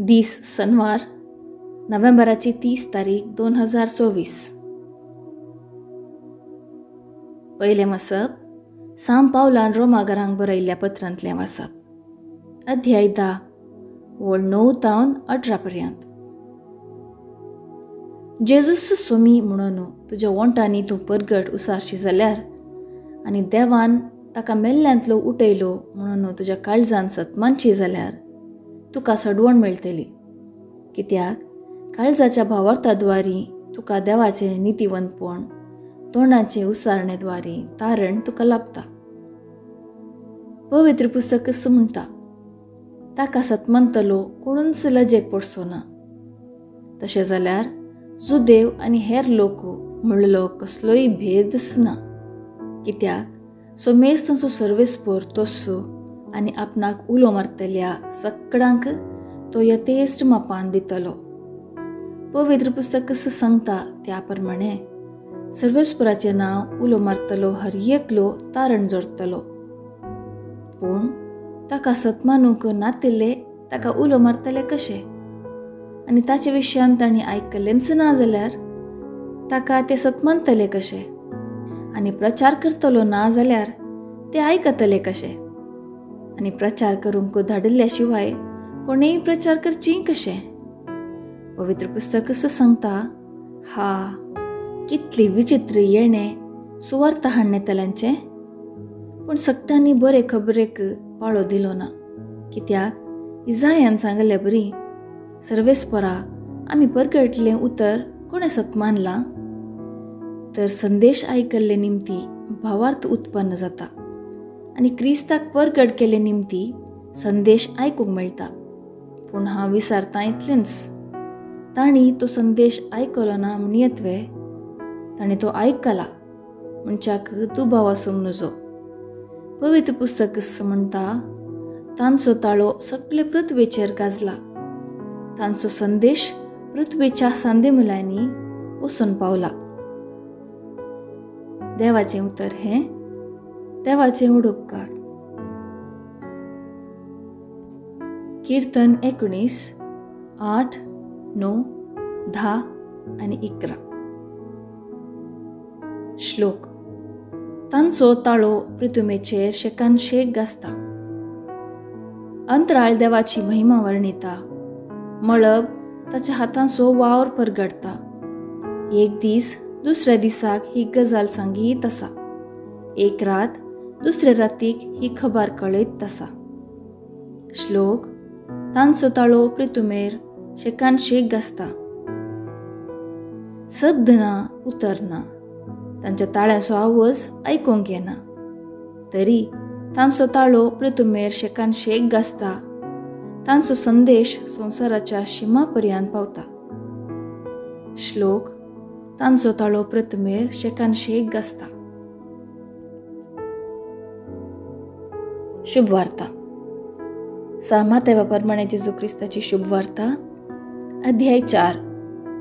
दीस शनिवार नोव्हेंबराची 30 तारीख 2024. पहिले मसप सांब पावलान रोमाघरांक बरयल्ल्या पत्रांतलें वाचप. अध्याय 10 वळ 9 तावन 18 पर्यंत. जेजूस सोमी म्हणून तुज्या वंटांनी तूं परगट उसारशी जाल्यार आनी देवान ताका मेल्ल्यांतलो उठयलो म्हणून तुज्या काळजान सतमानशी जाल्यार तुका सडवण मेळटली. कित्याक काळजाच्या भावार्थाद्वारी तुका देवाचें नितीवंतपण, तोंडाचे उसारणेद्वारी तारण तुका लाभता. पवित्र पुस्तक असं म्हणटा, ताका सतमंतलो कोणूच लजेक पडचो ना. तशें जाल्यार जुदेव आनी हेर लोक म्हणलो कसलोय भेद ना. कित्याक सोमेस तांचो सर्वेस्पर तोस्सो आनी आपणाक उलो मारतल्या सगळ्यांक तो यथेश्ट मापान दितलो. पवित्र पुस्तक कसं सांगता त्या प्रमाणे सर्वेस्पराचें नांव उलो मारतलो हर एकलो तारण जोडटलो. पूण ताका सतमानूंक नातिल्ले ताका उलो मारतले कशें? आनी ताचे विशयान तांणी आयकल्लेंच ना जाल्यार ताका ते सतमानतले कशें? आनी प्रचार करतलो ना जाल्यार ते आयकतले कशें? आनी प्रचार करूंक धाडिल्ल्या शिवाय कोणेय प्रचार करची कशें? पवित्र पुस्तक असं सांगता, कितली विचित्र येणें सुवार्थ हाडनेतल्यांचें. पूण सगळ्यांनी बरे खबरेक पाळो दिलो ना. कित्याक इजायान सांगले बरी, सर्वेस्परा आमी परगटलें उतर कोणें सतमानलां? तर संदेश आयकल्ले निमती भावार्थ उत्पन्न जाता आनी क्रिस्ताक परगट केले निमती संदेश आयकूंक मेळटा. पूण हांव विचारतां इतलेंच, तांणी तो संदेश आयकलो ना म्हणयतवे, तांणी तो आयकला म्हणच्याक दुबाव आसूंक नजो. पवित्र पुस्तक म्हणटा, तांचो ताळो सगळे पृथ्वेचेर गाजला. तांचो संदेश पृथ्वेच्या सांदेमुलांनी वचून पावला. देवाचें उतर हें देवाचे उडोपकार. कीर्तन 19, 8, 9, 10 आणि 11. श्लोक. तांचो ताळो पृथ्वेचेर शेकान शेक गाजता. अंतराळ देवाची महिमा वर्णिता. मळब ताच्या हातांचो वावर परगडता. एक दीस दुसऱ्या दिसाक ही गजाल सांगीत आसा. एक रात दुसऱ्या रातीक ही खबर कळयत आसा. श्लोक. तांचो ताळो पृथ्वेर शेकान शेक गाजता. सद्द ना, उतर ना. तांच्या ताळ्याचो आवाज आयकूंक येना. तरी तांचो ताळो पृथ्वेर शेकान शेक गाजता. तांचो संदेश संवसाराच्या शिमा पर्यंत पावता. श्लोक. तांचो ताळो पृथ्वेर शेकान शेक गाजता. शुभवार्ता. सामातेवा प्रमाणे जेजू ख्रिस्ताची शुभवार्ता. अध्याय 4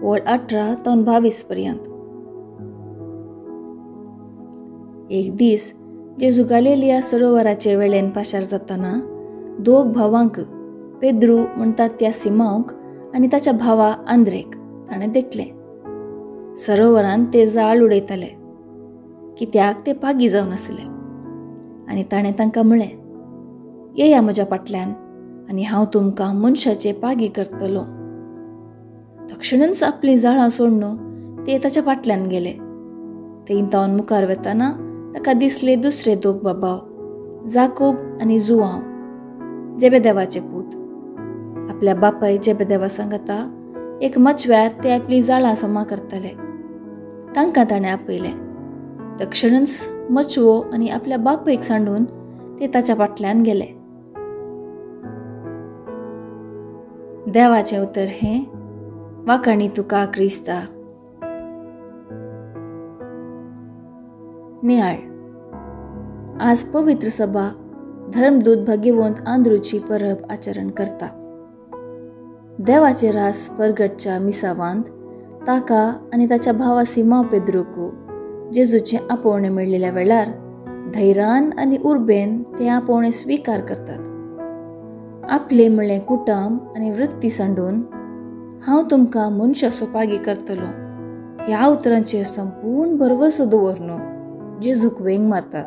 वळ 18 ते 22 पर्यंत. एक दीस जेजू गालिलिया सरोवराचे वेळेन पाशार जाताना दोग भावांक, पेद्रू म्हणटात त्या सिमांक आनी ताच्या भावा आंद्रेक ताणें देखलें. सरोवरांत ते जाळ उडयताले, कित्याक ते पागी जावन आसले. आनी ताणें तांकां म्हळें, येया म्हज्या फाटल्यान आनी हांव तुमकां मनशाचे पागी करतलो. तक्षणच आपलीं जाळां सोडून ते ताच्या फाटल्यान गेले. थंय तावन मुखार वेताना ताका दिसले दुसरे दोग बाबाव, जाकोब आनी जुआंव, जेबेदेवाचे पूत. आपल्या बापाय जेबेदेवा सांगता एक मचव्यार ते आपली जाळां जमा करताले. तांकां ताणें आपयलें. तक्षणच मचवो आनी आपल्या बापयक सांडून ते ताच्या फाटल्यान गेले. देवाचें उतर हें वाखाणी तुका क्रिस्ता. नियाळ. आज पवित्र सभा धर्मदूत भाग्यवंत आंद्रूची परब आचरण करता. देवाचे रास परगटच्या मिसावांत ताका आनी ताच्या भावा सिमांव पेद्रूक जेजूचे आपोवणे मेळिल्ल्या वेळार धैर्यान आनी उर्बेन ते आपोवणे स्विकार करतात. आपले म्हणलें कुटुंब आनी वृत्ती सांडून हांव तुमकां मनशां सोपागी करतलो ह्या उतरांचेर संपूर्ण भरवसो दवरून जेजूक वेंग मारतात.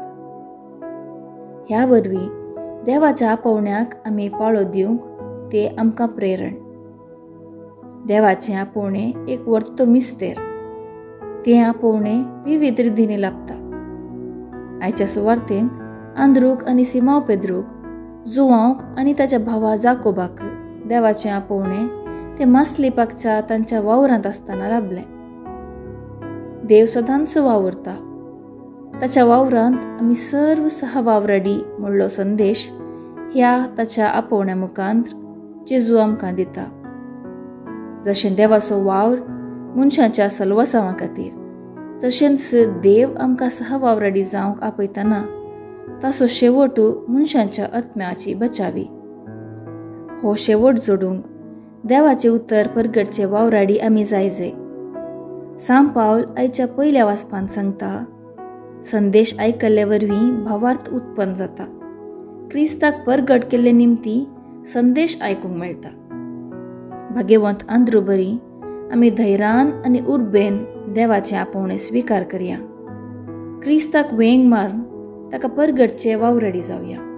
ह्या वरवीं देवाच्या आपोवण्याक आमी पाळो दिवंक ते आमकां प्रेरण. देवाचें आपोवणें एक वर्तो मिस्तेर. तें आपोवणें विविध रितींनी लाभता. आयच्या सुवार्तेंत आंद्रूक आनी सिमांव पेद्रूक जुवांक आनी ताच्या भावा जाकोबाक देवाचें आपोवणें ते मासलिपाकच्या तांच्या वावरांत आसतना लाभलें. देव सदांच वावुरता. ताच्या वावरांत आमी सर्व सहवावराडी म्हणलो संदेश ह्या ताच्या आपोवण्या मुखांत्र जेजू आमकां दिता. जशें देवाचो वावर मनशांच्या सलवसावा खातीर, तशेंच देव आमकां सहवावराडी जावंक आपयतना ताचो शेवटू मनशांच्या आत्म्याची बचावी. हो शेवट जोडूंक देवाचे उतर परगटचे वावराडी आमी जायजे. सांत पावल आयच्या पयल्या वाचपांत सांगता, संदेश आयकल्ले वरवीं भावार्थ उत्पन्न जाता. क्रिस्ताक परगट केल्ले निमती संदेश आयकूंक मेळटा. भाग्यवंत आंद्रू बरी आमी धैर्यान आनी उर्बेन देवाचें आपोवणें स्विकार करया. क्रिस्ताक वेंग मारून ताका परगटचे वावराडी जावया.